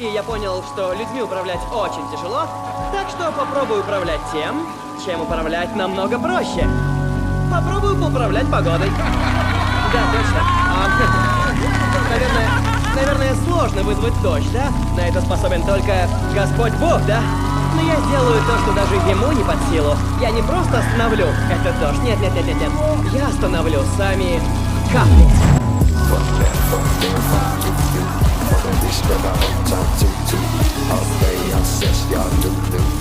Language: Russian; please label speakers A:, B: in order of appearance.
A: И я понял, что людьми управлять очень тяжело, так что попробую управлять тем, чем управлять намного проще. Попробую поуправлять погодой. Да, точно. Наверное, сложно вызвать дождь, да? На это способен только Господь Бог, да? Но я сделаю то, что даже ему не под силу. Я не просто остановлю этот дождь. Нет. Я остановлю сами капли.
B: This brother up top 2-2. All day, I'm 6, y'all do.